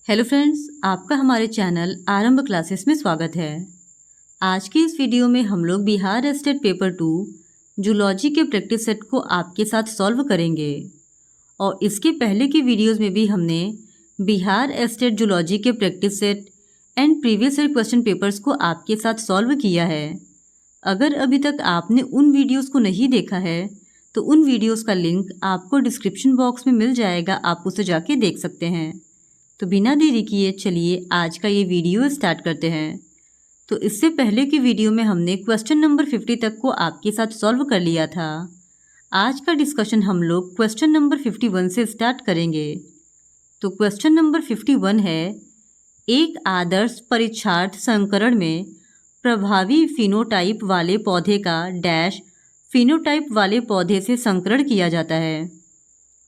Hello friends, आपका हमारे channel आरंभ क्लासेस में स्वागत है। आज की इस वीडियो में हम लोग बिहार स्टेट पेपर 2 जूलॉजी के प्रैक्टिस सेट को आपके साथ सॉल्व करेंगे। और इसके पहले की वीडियोस में भी हमने बिहार स्टेट जूलॉजी के practice set and previous year question papers को आपके साथ सॉल्व किया है। अगर अभी तक आपने उन वीडियोज़ को नहीं देखा है तो उन वीडियोज़ का लिंक आपको डिस्क्रिप्शन बॉक्स में मिल जाएगा, आप उसे जाके देख सकते हैं। तो बिना देरी किए चलिए आज का ये वीडियो स्टार्ट करते हैं। तो इससे पहले की वीडियो में हमने क्वेश्चन नंबर 50 तक को आपके साथ सॉल्व कर लिया था। आज का डिस्कशन हम लोग क्वेश्चन नंबर 51 से स्टार्ट करेंगे। तो क्वेश्चन नंबर 51 है, एक आदर्श परीक्षार्थ संकरण में प्रभावी फिनोटाइप वाले पौधे का डैश फिनोटाइप वाले पौधे से संकरण किया जाता है।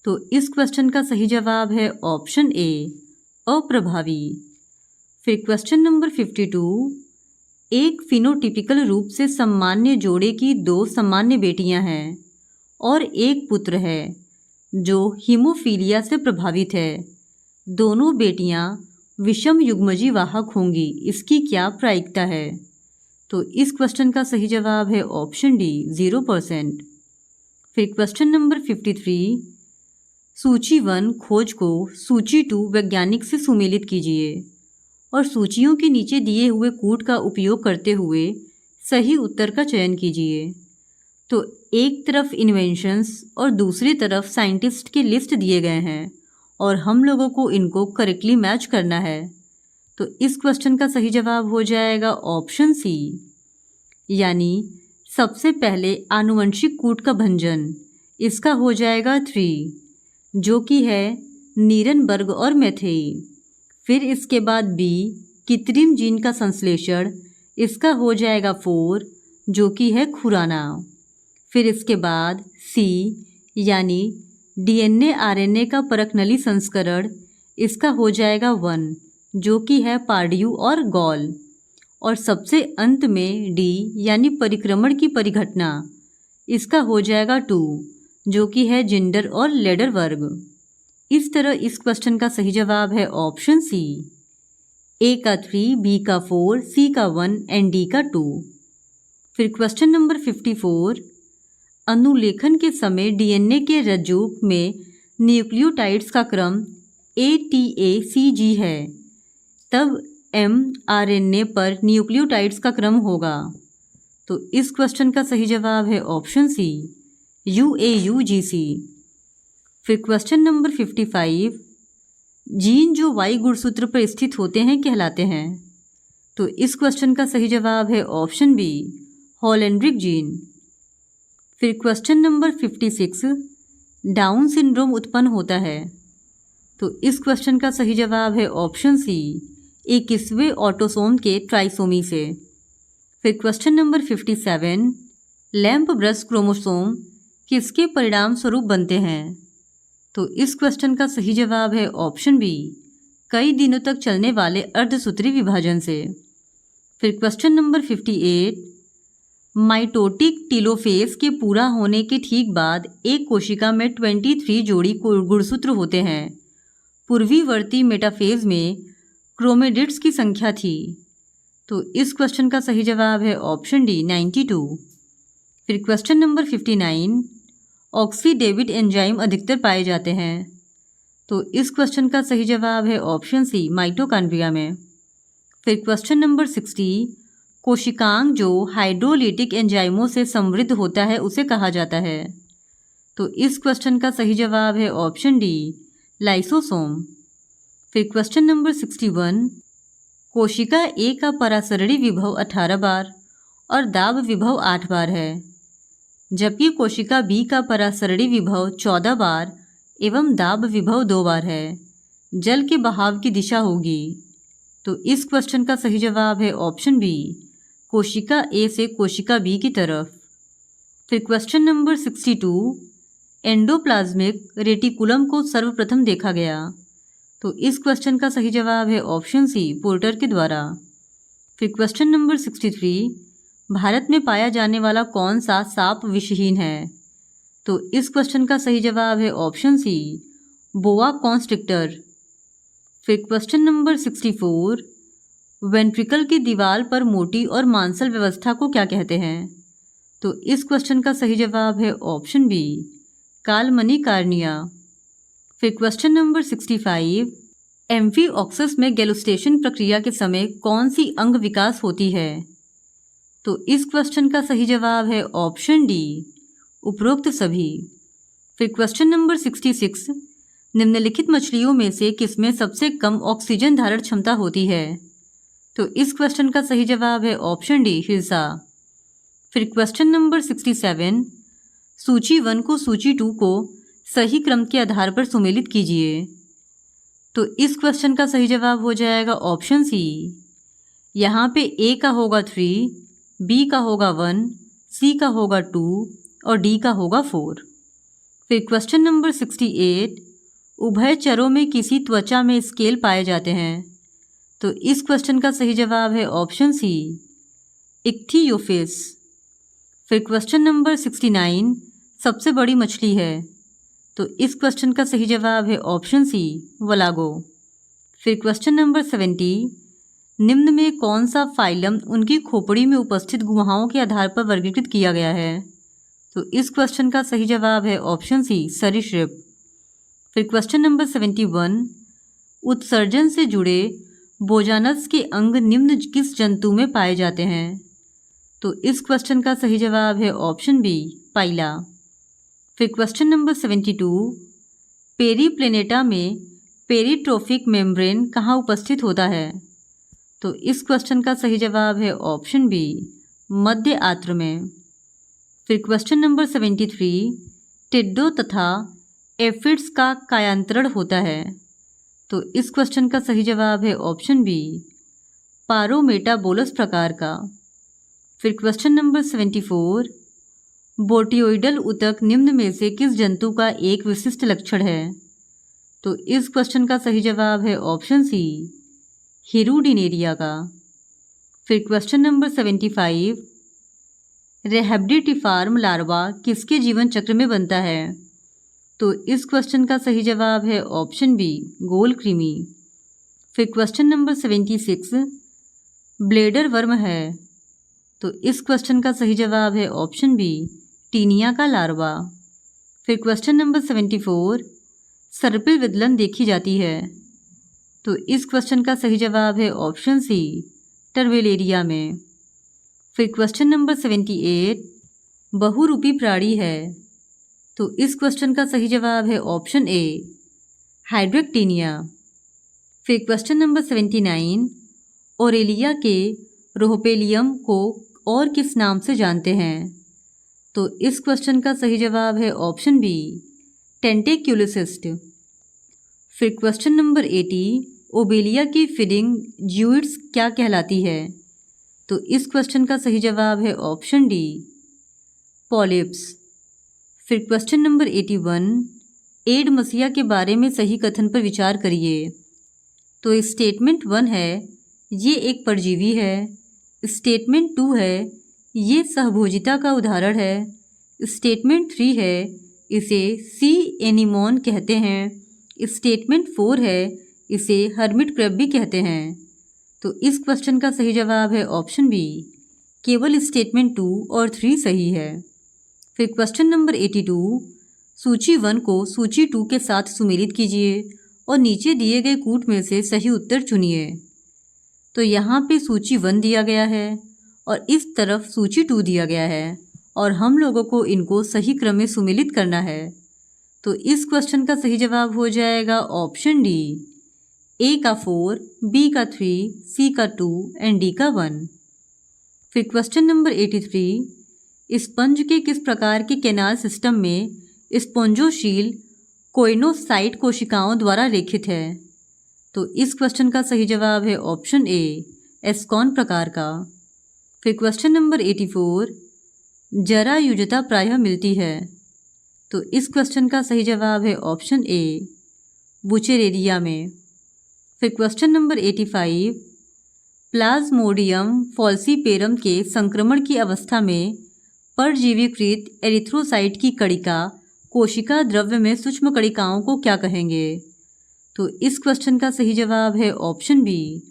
तो इस क्वेश्चन का सही जवाब है ऑप्शन ए, अप्रभावी। फिर क्वेश्चन नंबर 52, एक फिनोटिपिकल रूप से सामान्य जोड़े की 2 सामान्य बेटियां हैं और एक पुत्र है जो हीमोफीलिया से प्रभावित है। दोनों बेटियां विषम युग्मजी वाहक होंगी, इसकी क्या प्रायिकता है? तो इस क्वेश्चन का सही जवाब है ऑप्शन डी, 0%। फिर क्वेश्चन नंबर 53, सूची 1 खोज को सूची 2 वैज्ञानिक से सुमेलित कीजिए और सूचियों के नीचे दिए हुए कूट का उपयोग करते हुए सही उत्तर का चयन कीजिए। तो एक तरफ इन्वेंशंस और दूसरी तरफ साइंटिस्ट की लिस्ट दिए गए हैं और हम लोगों को इनको करेक्टली मैच करना है। तो इस क्वेश्चन का सही जवाब हो जाएगा ऑप्शन सी, यानी सबसे पहले आनुवंशिक कूट का भंजन, इसका हो जाएगा 3, जो कि है नीरनबर्ग और मैथेई। फिर इसके बाद बी, कृत्रिम जीन का संश्लेषण, इसका हो जाएगा 4, जो कि है खुराना। फिर इसके बाद सी, यानी डीएनए आरएनए का परखनली संस्करण, इसका हो जाएगा 1, जो कि है पार्ड्यू और गॉल। और सबसे अंत में डी, यानी परिक्रमण की परिघटना, इसका हो जाएगा 2, जो कि है जिंडर और लेडर वर्ग। इस तरह इस क्वेश्चन का सही जवाब है ऑप्शन सी, ए का 3, बी का 4, सी का 1 एंड डी का 2। फिर क्वेश्चन नंबर 54, अनुलेखन के समय डीएनए के रज्जु में न्यूक्लियोटाइड्स का क्रम ATACG है, तब mRNA पर न्यूक्लियोटाइड्स का क्रम होगा। तो इस क्वेश्चन का सही जवाब है ऑप्शन सी, UAUGC। फिर क्वेश्चन नंबर 55, जीन जो Y गुणसूत्र पर स्थित होते हैं कहलाते हैं। तो इस क्वेश्चन का सही जवाब है ऑप्शन बी, हॉलेंड्रिक जीन। फिर क्वेश्चन नंबर 56, डाउन सिंड्रोम उत्पन्न होता है। तो इस क्वेश्चन का सही जवाब है ऑप्शन सी, 21वें ऑटोसोम के ट्राइसोमी से। फिर question number 57, lamp brush chromosome किसके परिणाम स्वरूप बनते हैं? तो इस क्वेश्चन का सही जवाब है ऑप्शन बी, कई दिनों तक चलने वाले अर्धसूत्री विभाजन से। फिर क्वेश्चन नंबर 58, माइटोटिक टीलोफेज के पूरा होने के ठीक बाद एक कोशिका में 23 जोड़ी गुणसूत्र होते हैं। पूर्वीवर्ती मेटाफेज में क्रोमेटिड्स की संख्या थी। तो इस क्वेश्चन का सही जवाब है ऑप्शन डी, 92। फिर क्वेश्चन नंबर 59, ऑक्सीडेविड एंजाइम अधिकतर पाए जाते हैं। तो इस क्वेश्चन का सही जवाब है ऑप्शन सी, माइटोकॉन्ड्रिया में। फिर क्वेश्चन नंबर 60, कोशिकांग जो हाइड्रोलिटिक एंजाइमों से समृद्ध होता है उसे कहा जाता है। तो इस क्वेश्चन का सही जवाब है ऑप्शन डी, लाइसोसोम। फिर क्वेश्चन नंबर 61, कोशिका ए का परासरणी विभव 18 बार और दाब विभव 8 बार है, जबकि कोशिका बी का परासरणी विभव 14 बार एवं दाब विभव 2 बार है। जल के बहाव की दिशा होगी। तो इस क्वेश्चन का सही जवाब है ऑप्शन बी, कोशिका ए से कोशिका बी की तरफ। फिर क्वेश्चन नंबर 62, एंडोप्लाज्मिक रेटिकुलम को सर्वप्रथम देखा गया। तो इस क्वेश्चन का सही जवाब है ऑप्शन सी, पोर्टर के द्वारा। फिर क्वेश्चन नंबर 63, भारत में पाया जाने वाला कौन सा सांप विषहीन है? तो इस क्वेश्चन का सही जवाब है ऑप्शन सी, बोआ कॉन्स्ट्रिक्टर। फिर क्वेश्चन नंबर 64, वेंट्रिकल की दीवार पर मोटी और मांसल व्यवस्था को क्या कहते हैं? तो इस क्वेश्चन का सही जवाब है ऑप्शन बी, कालमनी कार्निया। फिर क्वेश्चन नंबर 65, एम्फीऑक्सस में गैलुस्टेशन प्रक्रिया के समय कौन सी अंग विकास होती है? तो इस क्वेश्चन का सही जवाब है ऑप्शन डी, उपरोक्त सभी। फिर क्वेश्चन नंबर 66, निम्नलिखित मछलियों में से किसमें सबसे कम ऑक्सीजन धारण क्षमता होती है? तो इस क्वेश्चन का सही जवाब है ऑप्शन डी, हिल्सा। फिर क्वेश्चन नंबर 67, सूची 1 को सूची 2 को सही क्रम के आधार पर सुमेलित कीजिए। तो इस क्वेश्चन का सही जवाब हो जाएगा ऑप्शन सी। यहाँ पे ए का होगा 3, बी का होगा 1, सी का होगा 2 और डी का होगा 4। फिर क्वेश्चन नंबर 68, उभयचरों में किसी त्वचा में स्केल पाए जाते हैं? तो इस क्वेश्चन का सही जवाब है ऑप्शन सी, इक्थियोफिस। फिर क्वेश्चन नंबर 69, सबसे बड़ी मछली है? तो इस क्वेश्चन का सही जवाब है ऑप्शन सी, वलागो। फिर क्वेश्चन नंबर 70, निम्न में कौन सा फाइलम उनकी खोपड़ी में उपस्थित गुहाओं के आधार पर वर्गीकृत किया गया है? तो इस क्वेश्चन का सही जवाब है ऑप्शन सी, सरीसृप। फिर क्वेश्चन नंबर 71, उत्सर्जन से जुड़े बोजानस के अंग निम्न किस जंतु में पाए जाते हैं? तो इस क्वेश्चन का सही जवाब है ऑप्शन बी, पाइला। फिर क्वेश्चन नंबर 72, पेरीप्लेनेटा में पेरीट्रोफिक मेम्ब्रेन कहाँ उपस्थित होता है? तो इस क्वेश्चन का सही जवाब है ऑप्शन बी, मध्य आंत्र में। फिर क्वेश्चन नंबर 73, टिड्डों तथा एफिड्स का कायांतरण होता है? तो इस क्वेश्चन का सही जवाब है ऑप्शन बी, पारोमेटाबोलस प्रकार का। फिर क्वेश्चन नंबर 74, बोटियोइडल ऊतक निम्न में से किस जंतु का एक विशिष्ट लक्षण है? तो इस क्वेश्चन का सही जवाब है ऑप्शन सी, हिरुडिनेरिया का। फिर क्वेश्चन नंबर 75, रेहब्डिटिफार्म लार्वा किसके जीवन चक्र में बनता है? तो इस क्वेश्चन का सही जवाब है ऑप्शन बी, गोल कृमि। फिर क्वेश्चन नंबर 76, ब्लेडर वर्म है? तो इस क्वेश्चन का सही जवाब है ऑप्शन बी, टीनिया का लार्वा। फिर क्वेश्चन नंबर 74, सर्पिल विदलन देखी जाती है? तो इस क्वेश्चन का सही जवाब है ऑप्शन सी, टर्वेलेरिया में। फिर क्वेश्चन नंबर 78, बहुरूपी प्राणी है? तो इस क्वेश्चन का सही जवाब है ऑप्शन ए, हाइड्रेक्टिनिया। फिर क्वेश्चन नंबर 79, ओरेलिया के रोहपेलियम को और किस नाम से जानते हैं? तो इस क्वेश्चन का सही जवाब है ऑप्शन बी, टेंटेक्युलिसिस्ट। फिर क्वेश्चन नंबर 80, ओबेलिया की फीडिंग ज्यूइट्स क्या कहलाती है? तो इस क्वेश्चन का सही जवाब है ऑप्शन डी, पॉलिप्स। फिर क्वेश्चन नंबर 81, एडमसिया के बारे में सही कथन पर विचार करिए। तो स्टेटमेंट 1 है, ये एक परजीवी है। स्टेटमेंट 2 है, ये सहभोजिता का उदाहरण है। स्टेटमेंट 3 है, इसे सी एनीमोन कहते हैं। स्टेटमेंट 4 है, इसे हर्मिट क्रैब भी कहते हैं। तो इस क्वेश्चन का सही जवाब है ऑप्शन बी, केवल स्टेटमेंट 2 और 3 सही है। फिर क्वेश्चन नंबर 82, सूची 1 को सूची 2 के साथ सुमेलित कीजिए और नीचे दिए गए कूट में से सही उत्तर चुनिए। तो यहाँ पे सूची 1 दिया गया है और इस तरफ सूची 2 दिया गया है और हम लोगों को इनको सही क्रम में सुमेलित करना है। तो इस क्वेश्चन का सही जवाब हो जाएगा ऑप्शन डी, ए का 4, बी का 3, सी का 2 एंड डी का 1। फिर क्वेश्चन नंबर 83, स्पंज के किस प्रकार के कैनाल सिस्टम में स्पॉन्जोशील कोइनोसाइट कोशिकाओं द्वारा रेखित है? तो इस क्वेश्चन का सही जवाब है ऑप्शन ए, एस्कॉन प्रकार का। फिर क्वेश्चन नंबर 84, जरायुजता प्रायः मिलती है? तो इस क्वेश्चन का सही जवाब है ऑप्शन ए, बुचेरेरिया में। फिर क्वेश्चन नंबर 85, प्लाज्मोडियम फॉल्सीपेरम के संक्रमण की अवस्था में परजीवीकृत एरिथ्रोसाइट की कणिका कोशिका द्रव्य में सूक्ष्म कणिकाओं को क्या कहेंगे? तो इस क्वेश्चन का सही जवाब है ऑप्शन बी,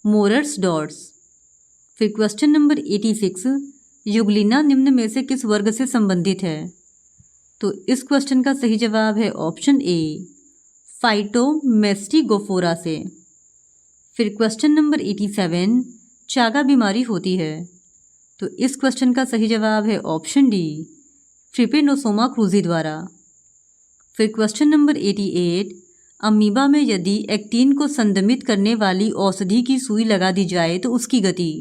मोरर्स डॉट्स। फिर क्वेश्चन नंबर 86, युगलिना निम्न में से किस वर्ग से संबंधित है? तो इस क्वेश्चन का सही जवाब है ऑप्शन ए, फाइटोमेस्टिगोफोरा से। फिर क्वेश्चन नंबर 87, चागा बीमारी होती है? तो इस क्वेश्चन का सही जवाब है ऑप्शन डी, ट्रिपेनोसोमा क्रूजी द्वारा। फिर क्वेश्चन नंबर 88, अमीबा में यदि एक्टिन को संदमित करने वाली औषधि की सुई लगा दी जाए तो उसकी गति?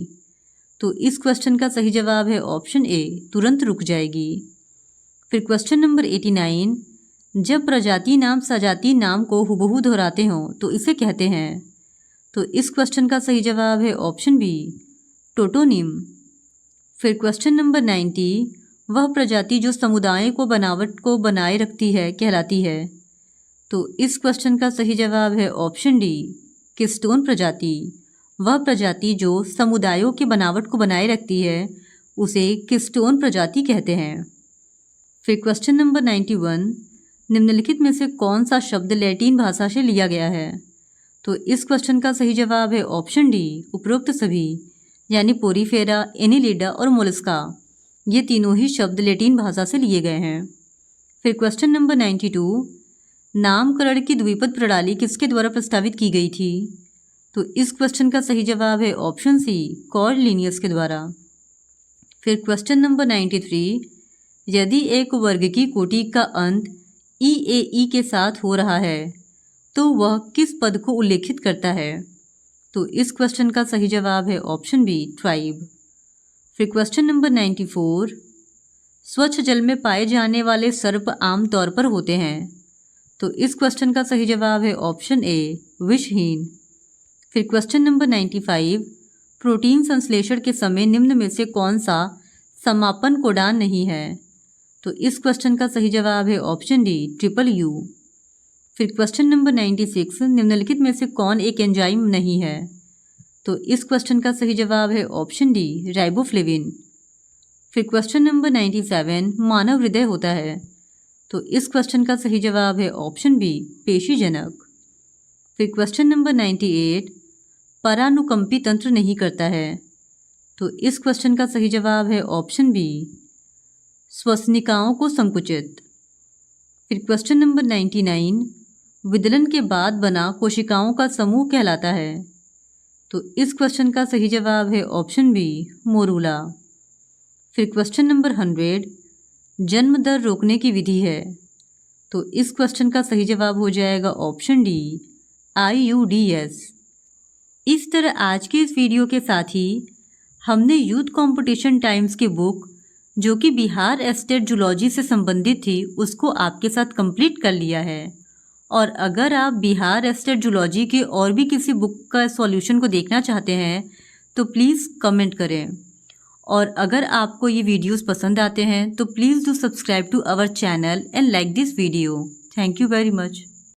तो इस क्वेश्चन का सही जवाब है ऑप्शन ए, तुरंत रुक जाएगी। फिर क्वेश्चन नंबर 89, जब प्रजाति नाम सजाति नाम को हुबहू दोहराते हों तो इसे कहते हैं? तो इस क्वेश्चन का सही जवाब है ऑप्शन बी, टोटोनिम। फिर क्वेश्चन नंबर 90, वह प्रजाति जो समुदाय को बनावट को बनाए रखती है कहलाती है? तो इस क्वेश्चन का सही जवाब है ऑप्शन डी, किस्टोन प्रजाति। वह प्रजाति जो समुदायों के बनावट को बनाए रखती है उसे किस्टोन प्रजाति कहते हैं। फिर क्वेश्चन नंबर 91, निम्नलिखित में से कौन सा शब्द लैटिन भाषा से लिया गया है? तो इस क्वेश्चन का सही जवाब है ऑप्शन डी, उपरोक्त सभी, यानी पोरीफेरा, एनिलिडा और मोलस्का। ये तीनों ही शब्द लैटिन भाषा से लिए गए हैं। फिर क्वेश्चन नंबर 92, नामकरण की द्विपद प्रणाली किसके द्वारा प्रस्तावित की गई थी? तो इस क्वेश्चन का सही जवाब है ऑप्शन सी, कॉर्लिनियस के द्वारा। फिर क्वेश्चन नंबर 93, यदि एक वर्ग की कोटि का अंत ई के साथ हो रहा है तो वह किस पद को उल्लेखित करता है? तो इस क्वेश्चन का सही जवाब है ऑप्शन बी, ट्राइब। फिर क्वेश्चन नंबर 94, स्वच्छ जल में पाए जाने वाले सर्प आमतौर पर होते हैं? तो इस क्वेश्चन का सही जवाब है ऑप्शन ए, विषहीन। फिर क्वेश्चन नंबर 95, प्रोटीन संश्लेषण के समय निम्न में से कौन सा समापन कोडान नहीं है? तो इस क्वेश्चन का सही जवाब है ऑप्शन डी, ट्रिपल यू। फिर क्वेश्चन नंबर 96, निम्नलिखित में से कौन एक एंजाइम नहीं है? तो इस क्वेश्चन का सही जवाब है ऑप्शन डी, राइबोफ्लेविन। फिर क्वेश्चन नंबर 97, मानव हृदय होता है? तो इस क्वेश्चन का सही जवाब है ऑप्शन बी, पेशीजनक। फिर क्वेश्चन नंबर 98, परानुकंपी तंत्र नहीं करता है? तो इस क्वेश्चन का सही जवाब है ऑप्शन बी, श्वसनिकाओं को संकुचित। फिर क्वेश्चन नंबर 99, विदलन के बाद बना कोशिकाओं का समूह कहलाता है? तो इस क्वेश्चन का सही जवाब है ऑप्शन बी, मोरूला। फिर क्वेश्चन नंबर 100, जन्म दर रोकने की विधि है? तो इस क्वेश्चन का सही जवाब हो जाएगा ऑप्शन डी, IUDS। इस तरह आज के इस वीडियो के साथ ही हमने यूथ कंपटीशन टाइम्स की बुक जो कि बिहार एस्टेट जूलॉजी से संबंधित थी उसको आपके साथ कंप्लीट कर लिया है। और अगर आप बिहार एस्टेट जूलॉजी के और भी किसी बुक का सॉल्यूशन को देखना चाहते हैं तो प्लीज़ कमेंट करें। और अगर आपको ये वीडियोस पसंद आते हैं तो please do subscribe to our channel and like this video. Thank you very much.